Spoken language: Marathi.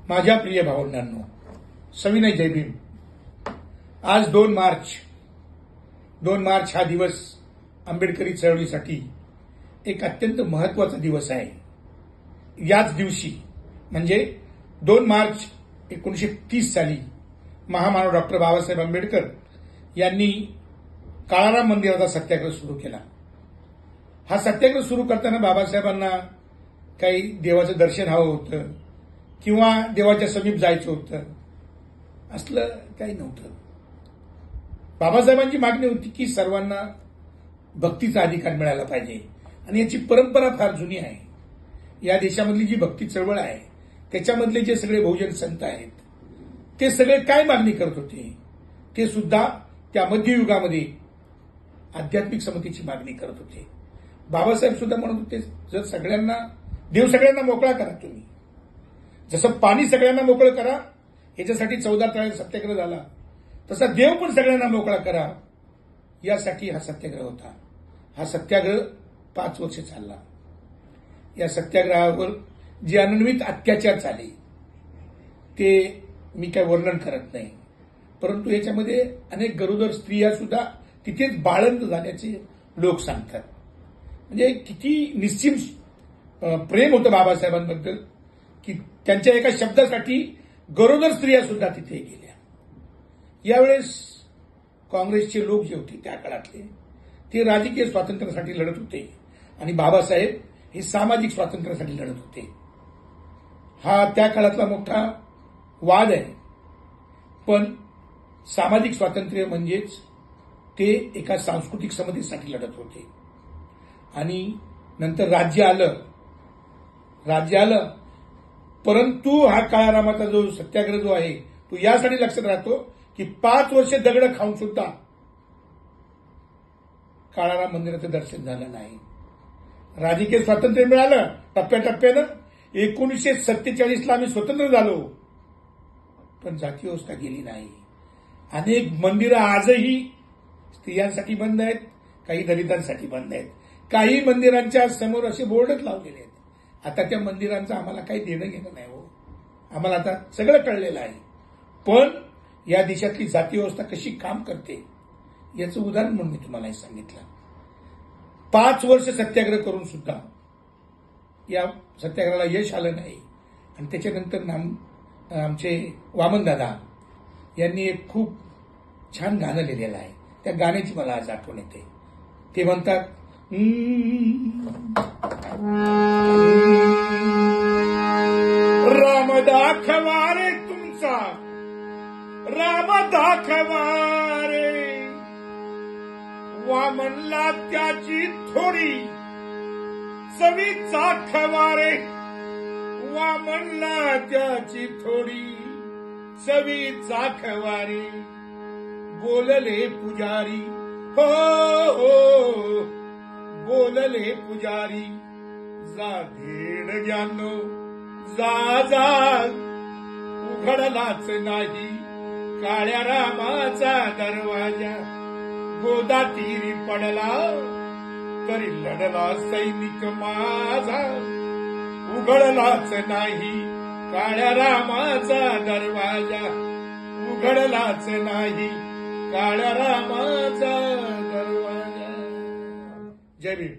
माझ्या प्रिय भावंडांनो, सविनय जय भीम. आज 2 मार्च हा दिवस आंबेडकरी चळवळीसाठी एक अत्यंत महत्वाचा दिवस आहे. याच दिवशी म्हणजे 2 मार्च 1930 साली महामानव डॉक्टर बाबासाहेब आंबेडकर यांनी काळाराम मंदिराचा सत्याग्रह सुरू केला. हा सत्याग्रह सुरू करताना बाबासाहेबांना काही देवाचं दर्शन हवं होतं किंवा देवाच्या समीप जायचं होतं, असलं काही नव्हतं. बाबासाहेबांची मागणी होती की सर्वांना भक्तीचा अधिकार मिळाला पाहिजे आणि याची परंपरा फार जुनी आहे. या देशामधली जी भक्ती चळवळ आहे त्याच्यामधले जे सगळे बहुजन संत आहेत ते सगळे काय मागणी करत होते, ते सुद्धा त्या मध्ययुगामध्ये आध्यात्मिक समतेची मागणी करत होते. बाबासाहेब सुद्धा म्हणत होते, जर सगळ्यांना देव सगळ्यांना मोकळा करा, तुम्ही जसं पाणी सगळ्यांना मोकळं करा याच्यासाठी 14 तारखेला सत्याग्रह झाला, तसा देव पण सगळ्यांना मोकळा करा यासाठी हा सत्याग्रह होता. हा सत्याग्रह 5 वर्ष चालला. या सत्याग्रहावर जे अनन्वित अत्याचार झाले ते मी काय वर्णन करत नाही, परंतु याच्यामध्ये अनेक गरोदर स्त्रिया सुद्धा तिथेच बाळंत झाल्याचे लोक सांगतात. म्हणजे किती निस्सीम प्रेम होतं बाबासाहेबांबद्दल की त्यांच्या एका शब्दासाठी गरोदर स्त्रिया सुद्धा तिथे गेल्या. यावेळेस काँग्रेसचे लोक जे होते त्या काळातले ते राजकीय स्वातंत्र्यासाठी लढत होते आणि बाबासाहेब हे सामाजिक स्वातंत्र्यासाठी लढत होते. हा त्या काळातला मोठा वाद आहे. पण सामाजिक स्वातंत्र्य म्हणजेच ते एका सांस्कृतिक समतेसाठी लढत होते. आणि नंतर राज्य आलं, परंतु हा काळारामाचा जो सत्याग्रह जो आहे तो यासाठी लक्षात राहतो की 5 वर्ष दगड खाऊन सुद्धा काळाराम मंदिराचं दर्शन झालं नाही. राजकीय स्वातंत्र्य मिळालं टप्प्याटप्प्यानं. 1947ला आम्ही स्वतंत्र झालो, पण जाती व्यवस्था गेली नाही. अनेक मंदिरं आजही स्त्रियांसाठी बंद आहेत, काही दलितांसाठी बंद आहेत. काही मंदिरांच्या समोर असे बोर्डच लावलेले आहेत. आता त्या मंदिरांचं आम्हाला काही देणं घेणं नाही हो, आम्हाला आता सगळं कळलेलं आहे. पण या देशातली जाती व्यवस्था कशी काम करते याचं उदाहरण म्हणून मी तुम्हाला हे सांगितलं. 5 वर्ष सत्याग्रह करून सुद्धा या सत्याग्रहाला यश आलं नाही. आणि त्याच्यानंतर आमचे वामनदादा यांनी एक खूप छान गाणं लिहिलेलं आहे. त्या गाण्याची मला आज आठवण येते. ते म्हणतात, राम दाखवा रे तुमचा, राम दाखवा रे, वामनला त्याची थोडी चवी चाखवा रे, वामनला त्याची थोडी चवी चाखवा रे. बोलले पुजारी, हो हो बोलले पुजारी, जा धेड ज्ञानो जा उघडलाच नाही काळ्या रामाचा दरवाजा. गोदा तीरी पडला तरी लढला सैनिक माझा, उघडलाच नाही काळ्या रामाचा दरवाजा, उघडलाच नाही काळ्या रामाचा दरवाजा. जय भीम.